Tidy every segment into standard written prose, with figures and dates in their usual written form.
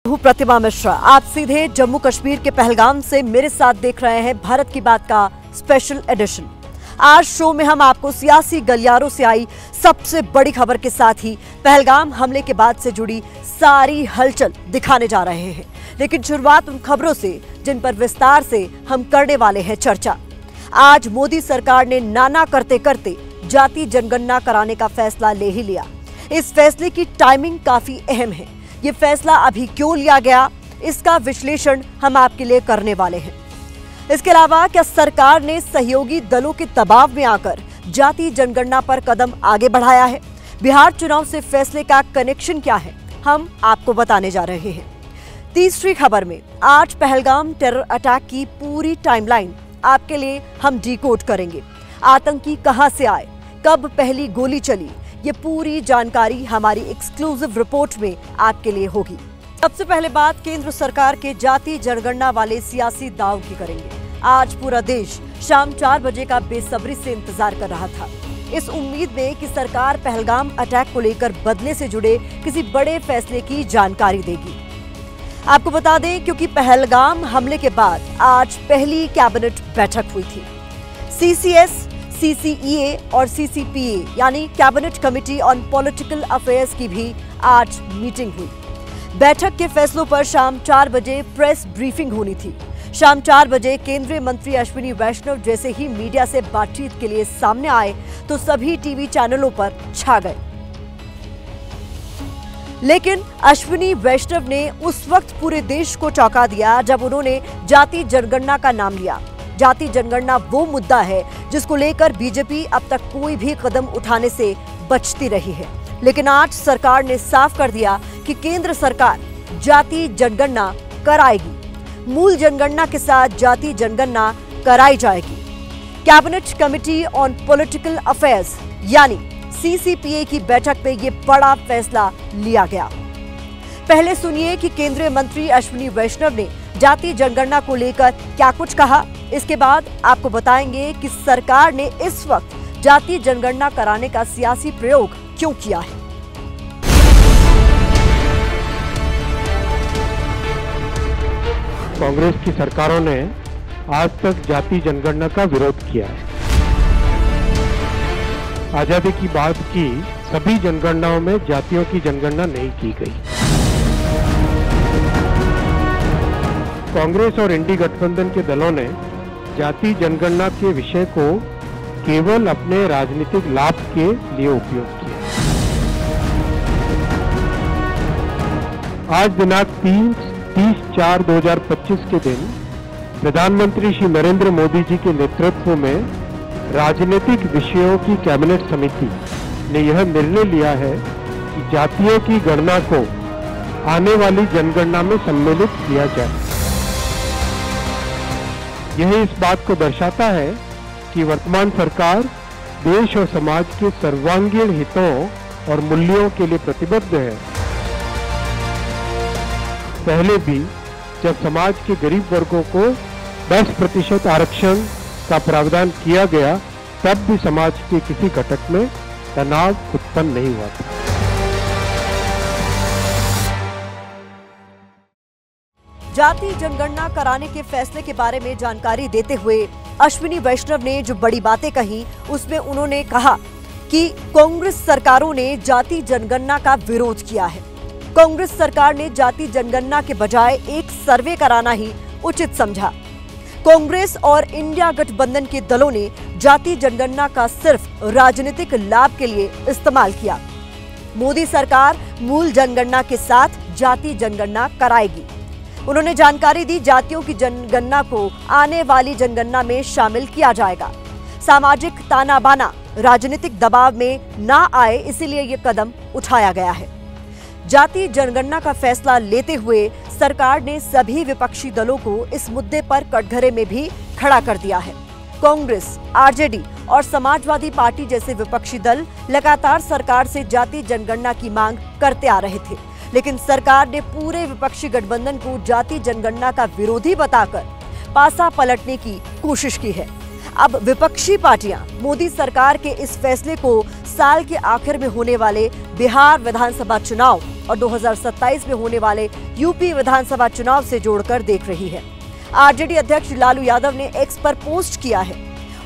हूँ प्रतिमा मिश्रा। आप सीधे जम्मू कश्मीर के पहलगाम से मेरे साथ देख रहे हैं भारत की बात का स्पेशल एडिशन। आज शो में हम आपको सियासी गलियारों से आई सबसे बड़ी खबर के साथ ही पहलगाम हमले के बाद से जुड़ी सारी हलचल दिखाने जा रहे हैं। लेकिन शुरुआत उन खबरों से जिन पर विस्तार से हम करने वाले हैं चर्चा। आज मोदी सरकार ने नाना करते करते जाति जनगणना कराने का फैसला ले ही लिया। इस फैसले की टाइमिंग काफी अहम है। ये फैसला अभी क्यों लिया गया, इसका विश्लेषण हम आपके लिए करने वाले हैं। इसके अलावा क्या सरकार ने सहयोगी दलों के दबाव में आकर जाति जनगणना पर कदम आगे बढ़ाया है? बिहार चुनाव से फैसले का कनेक्शन क्या है, हम आपको बताने जा रहे हैं। तीसरी खबर में आज पहलगाम टेरर अटैक की पूरी टाइमलाइन आपके लिए हम डिकोड करेंगे। आतंकी कहां से आए, कब पहली गोली चली, ये पूरी जानकारी हमारी एक्सक्लूसिव रिपोर्ट में आपके लिए होगी। सबसे पहले बात केंद्र सरकार के जाति जनगणना वाले सियासी दाव की करेंगे। आज पूरा देश शाम 4 बजे का बेसब्री से इंतजार कर रहा था, इस उम्मीद में कि सरकार पहलगाम अटैक को लेकर बदले से जुड़े किसी बड़े फैसले की जानकारी देगी। आपको बता दें, क्योंकि पहलगाम हमले के बाद आज पहली कैबिनेट बैठक हुई थी। सीसीएस, सीसीईए और सीसीपीए यानी cabinet committee on political affairs की भी आज मीटिंग हुई। बैठक के फैसलों पर शाम 4 बजे प्रेस ब्रीफिंग होनी थी। शाम 4 बजे केंद्रीय मंत्री अश्विनी वैष्णव जैसे ही मीडिया से बातचीत के लिए सामने आए तो सभी टीवी चैनलों पर छा गए। लेकिन अश्विनी वैष्णव ने उस वक्त पूरे देश को चौंका दिया जब उन्होंने जाति जनगणना का नाम लिया। जाति जनगणना वो मुद्दा है जिसको लेकर बीजेपी अब तक कोई भी कदम उठाने से बचती रही है। लेकिन आज सरकार ने साफ कर दिया कि केंद्र सरकार जाति जनगणना कराएगी। मूल जनगणना के साथ जाति जनगणना कराई जाएगी। Cabinet committee on political affairs यानी सीसीपीए की बैठक में ये बड़ा फैसला लिया गया। पहले सुनिए कि केंद्रीय मंत्री अश्विनी वैष्णव ने जाति जनगणना को लेकर क्या कुछ कहा। इसके बाद आपको बताएंगे कि सरकार ने इस वक्त जाति जनगणना कराने का सियासी प्रयोग क्यों किया है। कांग्रेस की सरकारों ने आज तक जाति जनगणना का विरोध किया है। आजादी की बाद की सभी जनगणनाओं में जातियों की जनगणना नहीं की गई। कांग्रेस और इंडी गठबंधन के दलों ने जाति जनगणना के विषय को केवल अपने राजनीतिक लाभ के लिए उपयोग किया। आज दिनांक 30/4/2025 के दिन प्रधानमंत्री श्री नरेंद्र मोदी जी के नेतृत्व में राजनीतिक विषयों की कैबिनेट समिति ने यह निर्णय लिया है कि जातियों की गणना को आने वाली जनगणना में सम्मिलित किया जाए। यह इस बात को दर्शाता है कि वर्तमान सरकार देश और समाज के सर्वांगीण हितों और मूल्यों के लिए प्रतिबद्ध है। पहले भी जब समाज के गरीब वर्गों को 10% आरक्षण का प्रावधान किया गया, तब भी समाज के किसी घटक में तनाव उत्पन्न नहीं हुआ था। जाति जनगणना कराने के फैसले के बारे में जानकारी देते हुए अश्विनी वैष्णव ने जो बड़ी बातें कही, उसमें उन्होंने कहा कि कांग्रेस सरकारों ने जाति जनगणना का विरोध किया है। कांग्रेस सरकार ने जाति जनगणना के बजाय एक सर्वे कराना ही उचित समझा। कांग्रेस और इंडिया गठबंधन के दलों ने जाति जनगणना का सिर्फ राजनीतिक लाभ के लिए इस्तेमाल किया। मोदी सरकार मूल जनगणना के साथ जाति जनगणना कराएगी। उन्होंने जानकारी दी जातियों की जनगणना को आने वाली जनगणना में शामिल किया जाएगा। सामाजिक ताना बाना राजनीतिक दबाव में ना आए, इसीलिए ये कदम उठाया गया है। जाति जनगणना का फैसला लेते हुए सरकार ने सभी विपक्षी दलों को इस मुद्दे पर कटघरे में भी खड़ा कर दिया है। कांग्रेस, आरजेडी और समाजवादी पार्टी जैसे विपक्षी दल लगातार सरकार से जाति जनगणना की मांग करते आ रहे थे, लेकिन सरकार ने पूरे विपक्षी गठबंधन को जाति जनगणना का विरोधी बताकर पासा पलटने की कोशिश की है। अब विपक्षी पार्टियां मोदी सरकार के इस फैसले को साल के आखिर में होने वाले बिहार विधानसभा चुनाव और 2027 में होने वाले यूपी विधानसभा चुनाव से जोड़कर देख रही है। आरजेडी अध्यक्ष लालू यादव ने एक्स पर पोस्ट किया है।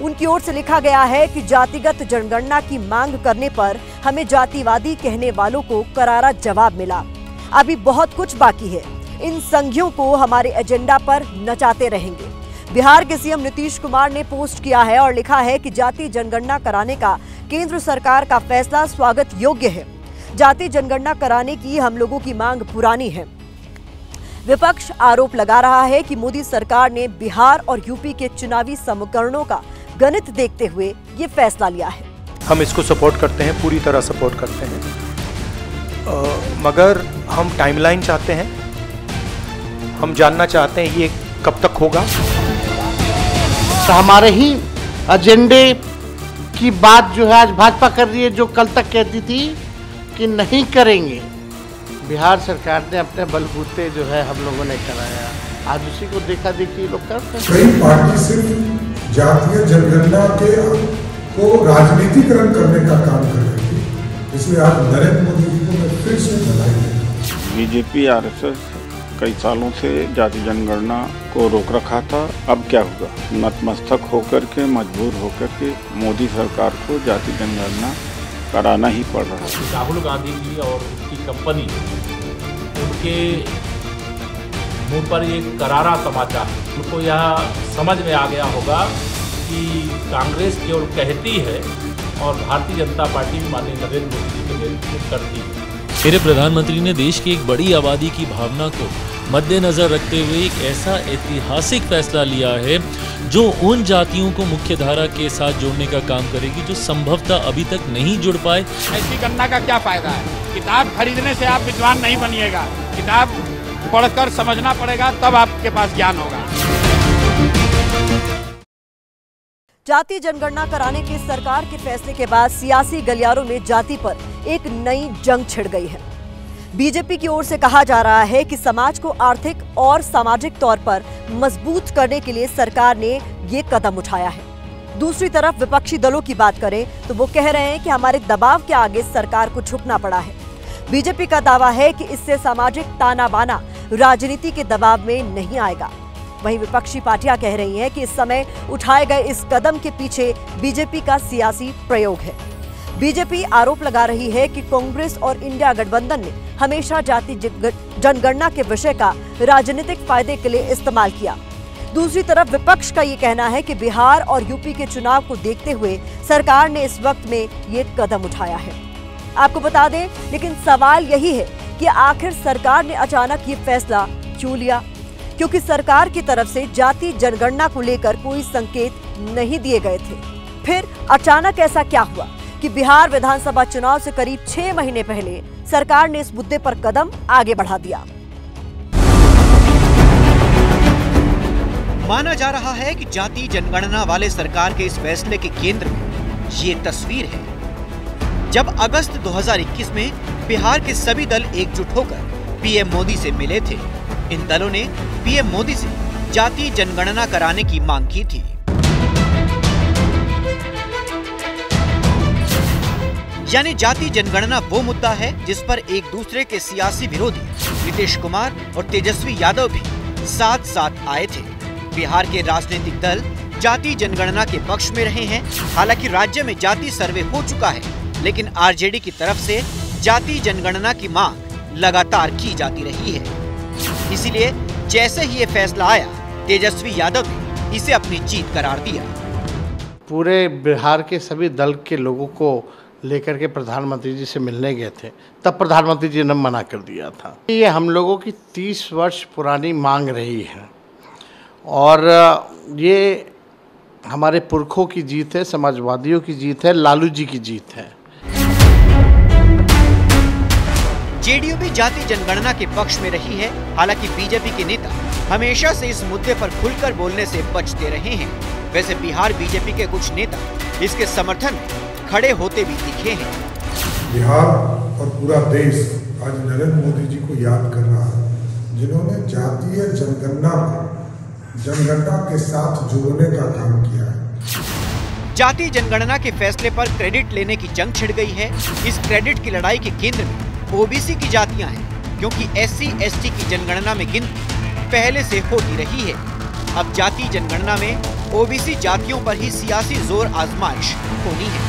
उनकी ओर से लिखा गया है कि जातिगत जनगणना की मांग करने पर हमें जातिवादी कहने वालों को करारा जवाब मिला। अभी बहुत कुछ बाकी है। इन संघियों को हमारे एजेंडा पर नचाते रहेंगे। बिहार के सीएम नीतीश कुमार ने पोस्ट किया है और लिखा है कि जाति जनगणना कराने का केंद्र सरकार का फैसला स्वागत योग्य है। जाति जनगणना कराने की हम लोगों की मांग पुरानी है। विपक्ष आरोप लगा रहा है कि मोदी सरकार ने बिहार और यूपी के चुनावी समीकरणों का गणित देखते हुए ये फैसला लिया है। हम इसको सपोर्ट करते हैं, पूरी तरह सपोर्ट करते हैं, मगर हम टाइमलाइन चाहते हैं। हम जानना चाहते हैं ये कब तक होगा। तो हमारे ही एजेंडे की बात जो है आज भाजपा कर रही है, जो कल तक कहती थी कि नहीं करेंगे। बिहार सरकार ने अपने बलबूते जो है हम लोगों ने कराया, आज उसी को देखा देखी लोग करते हैं। कई पार्टी सिर्फ जातीय जनगणना को राजनीतिकरण करने का काम कर रही थी, इसलिए आज नरेंद्र मोदी जी को मैं फिर से बधाई देता हूं। बीजेपी आरएसएस कई सालों से जाति जनगणना को रोक रखा था। अब क्या होगा? नतमस्तक होकर के, मजबूर होकर के मोदी सरकार को जाति जनगणना कराना ही पड़ रहा है। राहुल गांधी जी और उनकी कंपनी, उनके मुंह पर एक करारा समाचार, उनको यह समझ में आ गया होगा कि कांग्रेस केवल कहती है और भारतीय जनता पार्टी माननीय नरेंद्र मोदी जी के नेतृत्व करती है। मेरे प्रधानमंत्री ने देश की एक बड़ी आबादी की भावना को मद्देनजर रखते हुए एक ऐसा ऐतिहासिक फैसला लिया है जो उन जातियों को मुख्यधारा के साथ जोड़ने का काम करेगी जो संभवतः अभी तक नहीं जुड़ पाए। ऐसी गणना का क्या फायदा है? किताब खरीदने से आप विद्वान नहीं बनिएगा, किताब पढ़कर समझना पड़ेगा, तब आपके पास ज्ञान होगा। जाति जनगणना कराने के सरकार के फैसले के बाद सियासी गलियारों में जाति पर एक नई जंग छिड़ गई है। बीजेपी की ओर से कहा जा रहा है कि समाज को आर्थिक और सामाजिक तौर पर मजबूत करने के लिए सरकार ने ये कदम उठाया है। दूसरी तरफ विपक्षी दलों की बात करें तो वो कह रहे हैं कि हमारे दबाव के आगे सरकार को झुकना पड़ा है। बीजेपी का दावा है कि इससे सामाजिक ताना बाना राजनीति के दबाव में नहीं आएगा। वहीं विपक्षी पार्टियां कह रही हैं कि इस समय उठाए गए इस कदम के पीछे बीजेपी का सियासी प्रयोग है। बीजेपी आरोप लगा रही है कि कांग्रेस और इंडिया गठबंधन ने हमेशा जाति जनगणना के विषय का राजनीतिक फायदे के लिए इस्तेमाल किया। दूसरी तरफ विपक्ष का ये कहना है कि बिहार और यूपी के चुनाव को देखते हुए सरकार ने इस वक्त में ये कदम उठाया है। आपको बता दें, लेकिन सवाल यही है कि आखिर सरकार ने अचानक ये फैसला क्यों लिया, क्योंकि सरकार की तरफ से जाति जनगणना को लेकर कोई संकेत नहीं दिए गए थे। फिर अचानक ऐसा क्या हुआ कि बिहार विधानसभा चुनाव से करीब 6 महीने पहले सरकार ने इस मुद्दे पर कदम आगे बढ़ा दिया। माना जा रहा है कि जाति जनगणना वाले सरकार के इस फैसले के केंद्र में ये तस्वीर है, जब अगस्त 2021 में बिहार के सभी दल एकजुट होकर पीएम मोदी से मिले थे। इन दलों ने पीएम मोदी से जाति जनगणना कराने की मांग की थी। यानी जाति जनगणना वो मुद्दा है जिस पर एक दूसरे के सियासी विरोधी नीतीश कुमार और तेजस्वी यादव भी साथ साथ आए थे। बिहार के राजनीतिक दल जाति जनगणना के पक्ष में रहे हैं। हालांकि राज्य में जाति सर्वे हो चुका है, लेकिन आरजेडी की तरफ से जाति जनगणना की मांग लगातार की जाती रही है। इसीलिए जैसे ही ये फैसला आया, तेजस्वी यादव ने इसे अपनी जीत करार दिया। पूरे बिहार के सभी दल के लोगों को लेकर के प्रधानमंत्री जी से मिलने गए थे, तब प्रधानमंत्री जी ने मना कर दिया था। ये हम लोगों की 30 वर्ष पुरानी मांग रही है और ये हमारे पुरखों की जीत है, समाजवादियों की जीत है, लालू जी की जीत है। जेडीयू भी जाति जनगणना के पक्ष में रही है। हालांकि बीजेपी के नेता हमेशा से इस मुद्दे पर खुलकर बोलने से बचते रहे हैं। वैसे बिहार बीजेपी के कुछ नेता इसके समर्थन में खड़े होते भी दिखे हैं। बिहार और पूरा देश आज नरेंद्र मोदी जी को याद कर रहा है, जिन्होंने जातीय जनगणना के साथ जोड़ने का काम किया है। जाति जनगणना के फैसले पर क्रेडिट लेने की जंग छिड़ गई है। इस क्रेडिट की लड़ाई के केंद्र में ओबीसी की जातियां हैं, क्योंकि SC/ST की जनगणना में गिनती पहले से होती रही है। अब जाति जनगणना में ओबीसी जातियों पर ही सियासी जोर आजमाइश होनी है।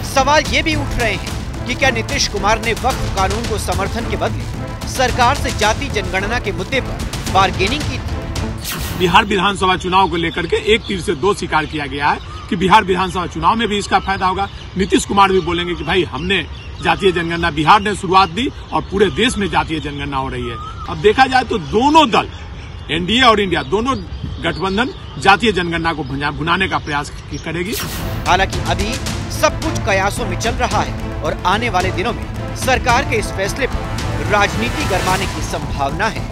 सवाल ये भी उठ रहे हैं कि क्या नीतीश कुमार ने वक्फ कानून को समर्थन के बदले सरकार से जाति जनगणना के मुद्दे पर बार्गेनिंग की थी? बिहार विधानसभा चुनाव को लेकर के एक तीर से दो शिकार किया गया है कि बिहार विधानसभा चुनाव में भी इसका फायदा होगा। नीतीश कुमार भी बोलेंगे कि भाई हमने जातीय जनगणना, बिहार ने शुरुआत दी और पूरे देश में जातीय जनगणना हो रही है। अब देखा जाए तो दोनों दल, एनडीए और इंडिया, दोनों गठबंधन जातीय जनगणना को भुनाने का प्रयास करेगी। हालांकि अभी सब कुछ कयासों में चल रहा है और आने वाले दिनों में सरकार के इस फैसले पर राजनीति गरमाने की संभावना है।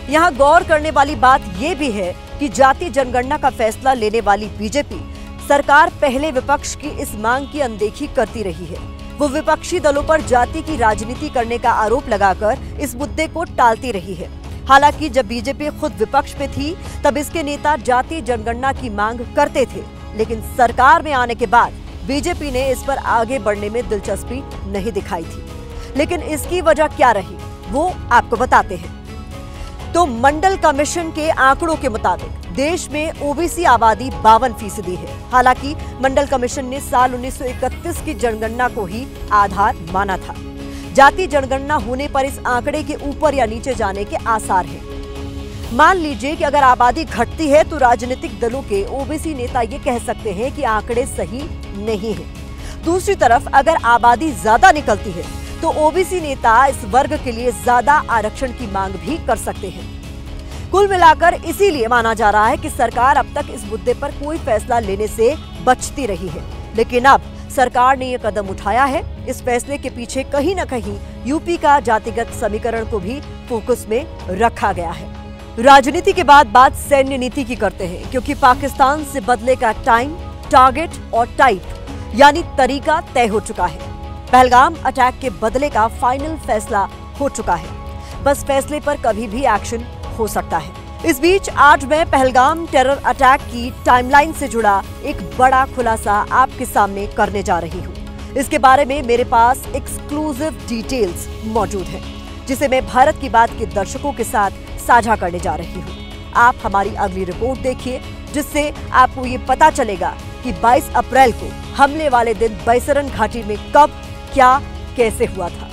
यहाँ गौर करने वाली बात यह भी है कि जाति जनगणना का फैसला लेने वाली बीजेपी सरकार पहले विपक्ष की इस मांग की अनदेखी करती रही है। वो विपक्षी दलों पर जाति की राजनीति करने का आरोप लगाकर इस मुद्दे को टालती रही है। हालांकि जब बीजेपी खुद विपक्ष में थी तब इसके नेता जाति जनगणना की मांग करते थे, लेकिन सरकार में आने के बाद बीजेपी ने इस पर आगे बढ़ने में दिलचस्पी नहीं दिखाई थी। लेकिन इसकी वजह क्या रही वो आपको बताते हैं। तो मंडल कमीशन के आंकड़ों के मुताबिक देश में ओबीसी आबादी 52% है। हालांकि मंडल कमीशन ने साल 1931 की जनगणना को ही आधार माना था। जाति जनगणना होने पर इस आंकड़े के ऊपर या नीचे जाने के आसार हैं। मान लीजिए कि अगर आबादी घटती है तो राजनीतिक दलों के ओबीसी नेता ये कह सकते हैं कि आंकड़े सही नहीं है। दूसरी तरफ अगर आबादी ज्यादा निकलती है तो ओबीसी नेता इस वर्ग के लिए ज्यादा आरक्षण की मांग भी कर सकते हैं। कुल मिलाकर इसीलिए माना जा रहा है कि सरकार अब तक इस मुद्दे पर कोई फैसला लेने से बचती रही है, लेकिन अब सरकार ने यह कदम उठाया है। इस फैसले के पीछे कहीं न कहीं यूपी का जातिगत समीकरण को भी फोकस में रखा गया है। राजनीति के बाद बात सैन्य नीति की करते हैं, क्योंकि पाकिस्तान से बदले का टाइम, टारगेट और टाइप यानी तरीका तय हो चुका है। पहलगाम अटैक के बदले का फाइनल फैसला हो चुका है। बस फैसले पर कभी भी एक्शन हो सकता है। इस बीच आज मैं पहलगाम टेरर अटैक की टाइमलाइन से जुड़ा एक बड़ा खुलासा आपके सामने करने जा रही हूँ। इसके बारे में मेरे पास एक्सक्लूसिव डिटेल्स मौजूद हैं, जिसे मैं भारत की बात के दर्शकों के साथ साझा करने जा रही हूँ। आप हमारी अगली रिपोर्ट देखिए, जिससे आपको ये पता चलेगा कि 22 अप्रैल को हमले वाले दिन बैसरन घाटी में कब, क्या, कैसे हुआ था।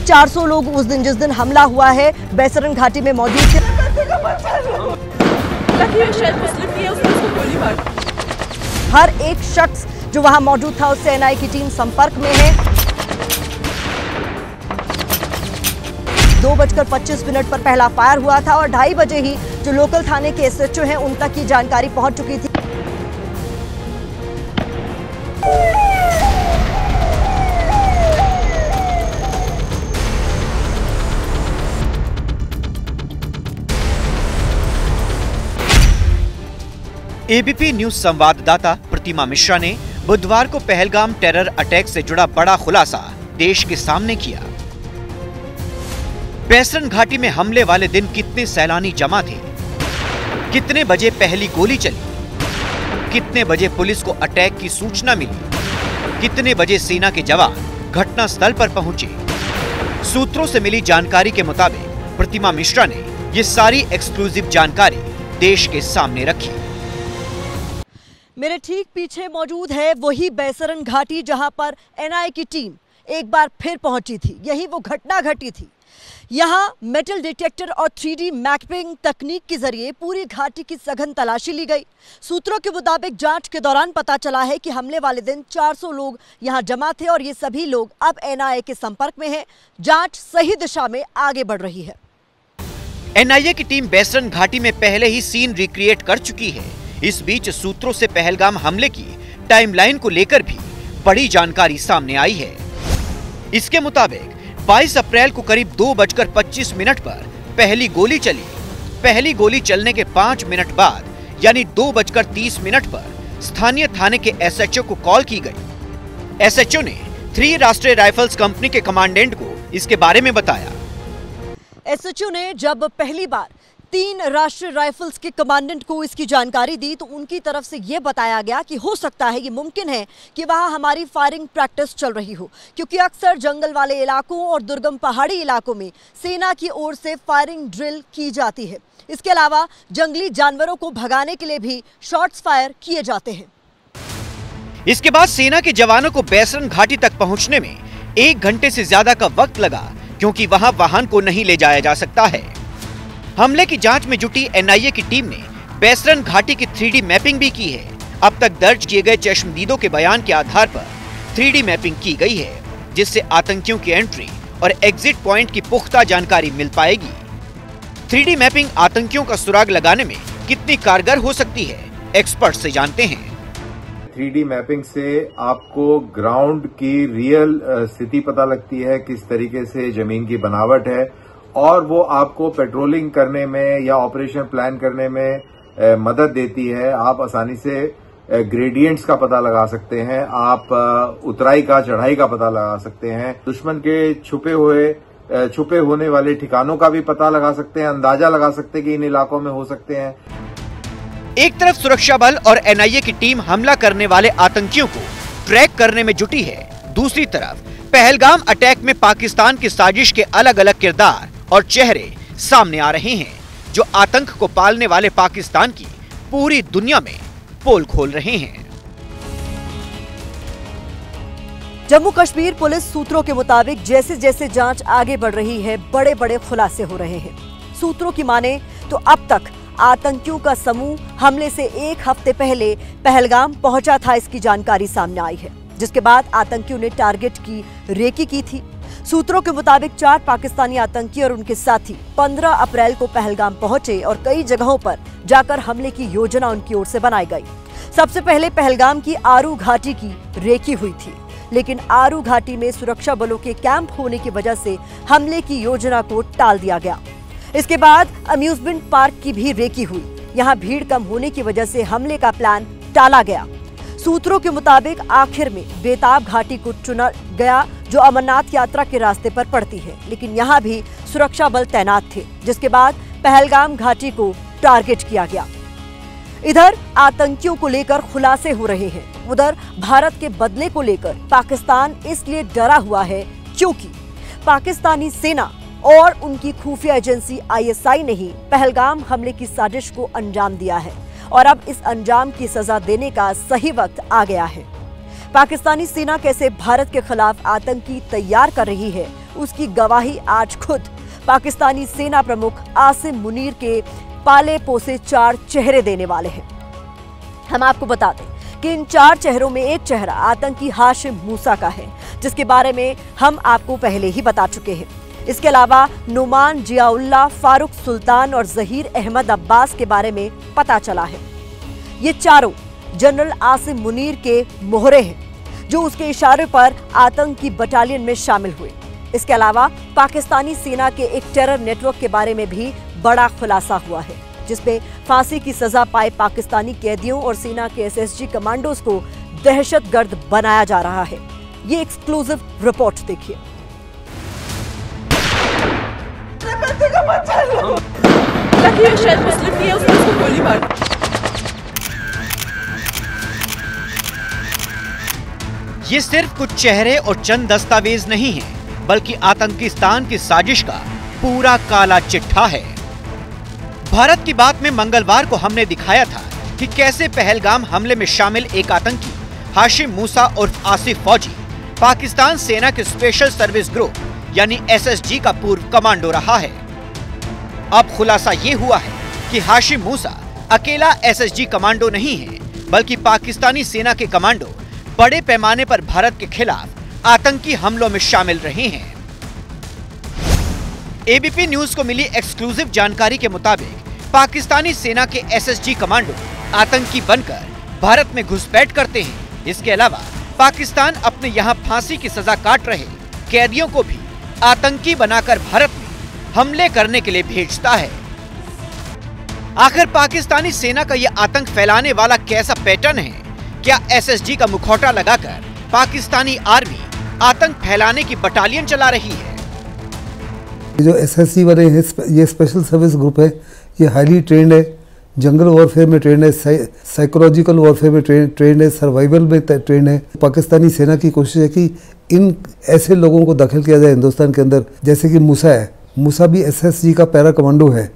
400 लोग उस दिन, जिस दिन हमला हुआ है, बैसरन घाटी में मौजूद थे। हर एक शख्स जो वहां मौजूद था उससे एनआईए की टीम संपर्क में है। 2:25 पर पहला फायर हुआ था और 2:30 बजे ही जो लोकल थाने के एसएचओ हैं उन तक ये जानकारी पहुंच चुकी थी। एबीपी न्यूज संवाददाता प्रतिमा मिश्रा ने बुधवार को पहलगाम टेरर अटैक से जुड़ा बड़ा खुलासा देश के सामने किया। बैसरन घाटी में हमले वाले दिन कितने सैलानी जमा थे, कितने बजे पहली गोली चली, कितने बजे पुलिस को अटैक की सूचना मिली, कितने बजे सेना के जवान घटनास्थल पर पहुंचे। सूत्रों से मिली जानकारी के मुताबिक प्रतिमा मिश्रा ने ये सारी एक्सक्लूसिव जानकारी देश के सामने रखी। मेरे ठीक पीछे मौजूद है वही बैसरन घाटी जहां पर एनआईए की टीम एक बार फिर पहुंची थी। यही वो घटना घटी थी। यहां मेटल डिटेक्टर और 3D मैपिंग तकनीक के जरिए पूरी घाटी की सघन तलाशी ली गई। सूत्रों के मुताबिक जांच के दौरान पता चला है कि हमले वाले दिन 400 लोग यहां जमा थे और ये सभी लोग अब एनआईए के संपर्क में हैं। जांच सही दिशा में आगे बढ़ रही है। एनआईए की टीम बैसरन घाटी में पहले ही सीन रिक्रिएट कर चुकी है। इस बीच सूत्रों से पहलगाम हमले की टाइमलाइन को लेकर भी बड़ी जानकारी सामने आई है। इसके मुताबिक 22 अप्रैल को करीब 2:25 पर पहली गोली चली। पहली गोली चलने के 5 मिनट बाद यानी 2:30 पर स्थानीय थाने के एसएचओ को कॉल की गई। एसएचओ ने 3 राष्ट्रीय राइफल्स कंपनी के कमांडेंट को इसके बारे में बताया। एसएचओ ने जब पहली बार 3 राष्ट्रीय राइफल्स के कमांडेंट को इसकी जानकारी दी तो उनकी तरफ से यह बताया गया कि हो सकता है, ये मुमकिन है कि वहां हमारी फायरिंग प्रैक्टिस चल रही हो, क्योंकि अक्सर जंगल वाले इलाकों और दुर्गम पहाड़ी इलाकों में सेना की ओर से फायरिंग ड्रिल की जाती है। इसके अलावा जंगली जानवरों को भगाने के लिए भी शॉट्स फायर किए जाते हैं। इसके बाद सेना के जवानों को बैसरन घाटी तक पहुंचने में 1 घंटे से ज्यादा का वक्त लगा, क्योंकि वहां वाहन को नहीं ले जाया जा सकता है। हमले की जांच में जुटी एनआईए की टीम ने बैसरन घाटी की 3D मैपिंग भी की है। अब तक दर्ज किए गए चश्मदीदों के बयान के आधार पर 3D मैपिंग की गई है, जिससे आतंकियों की एंट्री और एग्जिट पॉइंट की पुख्ता जानकारी मिल पाएगी। 3D मैपिंग आतंकियों का सुराग लगाने में कितनी कारगर हो सकती है, एक्सपर्ट से जानते हैं। 3D मैपिंग से आपको ग्राउंड की रियल स्थिति पता लगती है, किस तरीके से जमीन की बनावट है, और वो आपको पेट्रोलिंग करने में या ऑपरेशन प्लान करने में मदद देती है। आप आसानी से ग्रेडियंट्स का पता लगा सकते हैं, आप उतराई का चढ़ाई का पता लगा सकते हैं, दुश्मन के छुपे होने वाले ठिकानों का भी पता लगा सकते हैं, अंदाजा लगा सकते हैं कि इन इलाकों में हो सकते हैं। एक तरफ सुरक्षा बल और एनआईए की टीम हमला करने वाले आतंकियों को ट्रैक करने में जुटी है, दूसरी तरफ पहलगाम अटैक में पाकिस्तान की साजिश के अलग अलग किरदार और चेहरे सामने आ रहे हैं, जो आतंक को पालने वाले पाकिस्तान की पूरी दुनिया में पोल खोल रहे हैं। जम्मू कश्मीर पुलिस सूत्रों के मुताबिक जैसे जैसे जांच आगे बढ़ रही है, बड़े बड़े खुलासे हो रहे हैं। सूत्रों की माने तो अब तक आतंकियों का समूह हमले से 1 हफ्ते पहले पहलगाम पहुंचा था, इसकी जानकारी सामने आई है, जिसके बाद आतंकियों ने टारगेट की रेकी की थी। सूत्रों के मुताबिक 4 पाकिस्तानी आतंकी और उनके साथी 15 अप्रैल को पहलगाम पहुंचे और कई जगहों पर जाकर हमले की योजना उनकी ओर से बनाई गई। सबसे पहले पहलगाम की आरू घाटी की रेकी हुई थी, लेकिन आरू घाटी में सुरक्षा बलों के कैंप होने की वजह से हमले की योजना को टाल दिया गया। इसके बाद अम्यूजमेंट पार्क की भी रेकी हुई। यहाँ भीड़ कम होने की वजह से हमले का प्लान टाला गया। सूत्रों के मुताबिक आखिर में बेताब घाटी को चुना गया, जो अमरनाथ यात्रा के रास्ते पर पड़ती है, लेकिन यहाँ भी सुरक्षा बल तैनात थे, जिसके बाद पहलगाम घाटी को टारगेट किया गया। इधर आतंकियों को लेकर खुलासे हो रहे हैं, उधर भारत के बदले को लेकर पाकिस्तान इसलिए डरा हुआ है क्योंकि पाकिस्तानी सेना और उनकी खुफिया एजेंसी आईएसआई ने ही पहलगाम हमले की साजिश को अंजाम दिया है और अब इस अंजाम की सजा देने का सही वक्त आ गया है। पाकिस्तानी सेना कैसे भारत के खिलाफ आतंकी तैयार कर रही है, उसकी गवाही आज खुद पाकिस्तानी सेना प्रमुख आसिम मुनीर के पाले पोसे 4 चेहरे देने वाले हैं। हम आपको बता दें कि इन 4 चेहरों में एक चेहरा आतंकी हाशिम मूसा का है, जिसके बारे में हम आपको पहले ही बता चुके हैं। इसके अलावा नुमान जियाउल्लाह, फारूक सुल्तान और जहीर अहमद अब्बास के बारे में पता चला है। ये चारों जनरल आसिम मुनीर के मोहरे हैं, जो उसके इशारे पर आतंकी बटालियन में शामिल हुए। इसके अलावा पाकिस्तानी सेना के एक टेरर नेटवर्क के बारे में भी बड़ा खुलासा हुआ है, जिसमें फांसी की सजा पाए पाकिस्तानी कैदियों और सेना के एसएसजी कमांडोज को दहशतगर्द बनाया जा रहा है। ये एक्सक्लूसिव रिपोर्ट देखिए। शायद मुस्लिम नहीं है, उसको गोली मार। ये सिर्फ कुछ चेहरे और चंद दस्तावेज नहीं हैं, बल्कि आतंकिस्तान की साजिश का पूरा काला चिट्ठा है। भारत की बात में मंगलवार को हमने दिखाया था कि कैसे पहलगाम हमले में शामिल एक आतंकी हाशिम मूसा उर्फ आसिफ फौजी पाकिस्तान सेना के स्पेशल सर्विस ग्रुप यानी एसएसजी का पूर्व कमांडो रहा है। अब खुलासा ये हुआ है कि हाशिम मूसा अकेला एसएसजी कमांडो नहीं है, बल्कि पाकिस्तानी सेना के कमांडो बड़े पैमाने पर भारत के खिलाफ आतंकी हमलों में शामिल रहे हैं। एबीपी न्यूज को मिली एक्सक्लूसिव जानकारी के मुताबिक पाकिस्तानी सेना के एसएसजी कमांडो आतंकी बनकर भारत में घुसपैठ करते हैं। इसके अलावा पाकिस्तान अपने यहाँ फांसी की सजा काट रहे कैदियों को भी आतंकी बनाकर भारत में हमले करने के लिए भेजता है। आखिर पाकिस्तानी सेना का यह आतंक फैलाने वाला कैसा पैटर्न है? क्या एसएसजी का मुखौटा लगाकर पाकिस्तानी आर्मी आतंक फैलाने की बटालियन चला रही है? जो एसएसजी वाले हैं, ये स्पेशल सर्विस ग्रुप है, ये हाईली ट्रेंड है, जंगल वॉरफेयर में ट्रेंड है, साइकोलॉजिकल वॉरफेयर में ट्रेंड है, सर्वाइवल में ट्रेंड है। पाकिस्तानी सेना की कोशिश है कि इन ऐसे लोगों को दाखिल किया जाए हिंदुस्तान के अंदर, जैसे कि मूसा है। मूसा भी SSG का पैरा कमांडो है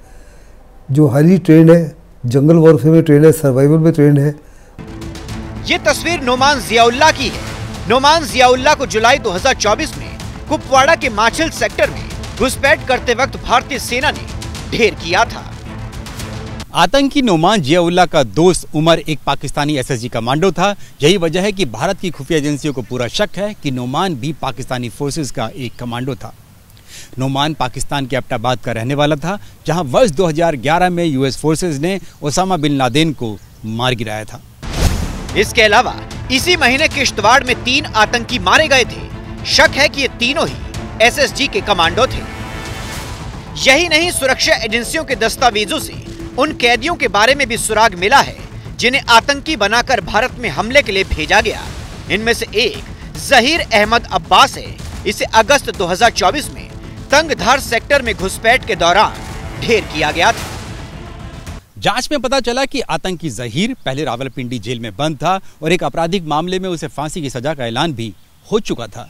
जो हाईली ट्रेंड है, जंगल वॉरफेयर में ट्रेंड है, सर्वाइवल में ट्रेंड है। ये तस्वीर नोमान जियाउल्लाह की है। नोमान जियाउल्लाह को जुलाई 2024 में कुपवाड़ा के माछिल सेक्टर में घुसपैठ करते वक्त भारतीय सेना ने ढेर किया था। आतंकी नोमान जियाउल्लाह का दोस्त उमर एक पाकिस्तानी SSG कमांडो था। यही वजह है कि भारत की खुफिया एजेंसियों को पूरा शक है कि नोमान भी पाकिस्तानी फोर्सेस का एक कमांडो था। नोमान पाकिस्तान के एबटाबाद का रहने वाला था, जहां वर्ष 2011 में US फोर्सेस ने ओसामा बिन लादेन को मार गिराया था। इसके अलावा इसी महीने किश्तवाड़ में 3 आतंकी मारे गए थे। शक है कि ये तीनों ही SSG के कमांडो थे। यही नहीं, सुरक्षा एजेंसियों के दस्तावेजों से उन कैदियों के बारे में भी सुराग मिला है जिन्हें आतंकी बनाकर भारत में हमले के लिए भेजा गया। इनमें से एक जहीर अहमद अब्बास है। इसे अगस्त 2024 में तंगधार सेक्टर में घुसपैठ के दौरान ढेर किया गया था। जांच में पता चला कि आतंकी जहीर पहले रावलपिंडी जेल में बंद था और एक आपराधिक मामले में उसे फांसी की सजा का ऐलान भी हो चुका था।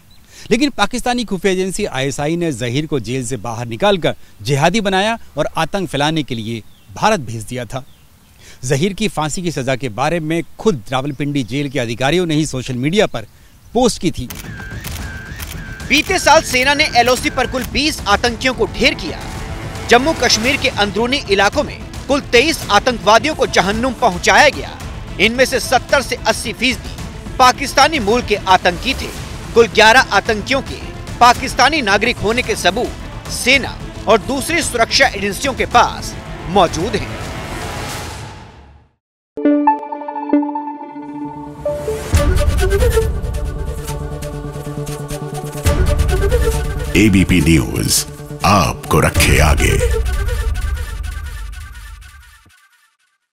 लेकिन पाकिस्तानी खुफिया एजेंसी ISI ने जहीर को जेल से बाहर निकालकर जिहादी बनाया और आतंक फैलाने के लिए भारत भेज दिया था। जहीर की फांसी की सजा के बारे में खुद रावलपिंडी जेल के अधिकारियों ने ही सोशल मीडिया पर पोस्ट की थी। बीते साल सेना ने LOC पर कुल 20 आतंकियों को ढेर किया। जम्मू कश्मीर के अंदरूनी इलाकों में कुल 23 आतंकवादियों को जहन्नुम पहुंचाया गया। इनमें से 70 से 80% पाकिस्तानी मूल के आतंकी थे। कुल 11 आतंकियों के पाकिस्तानी नागरिक होने के सबूत सेना और दूसरी सुरक्षा एजेंसियों के पास मौजूद हैं। ABP न्यूज आपको रखे आगे।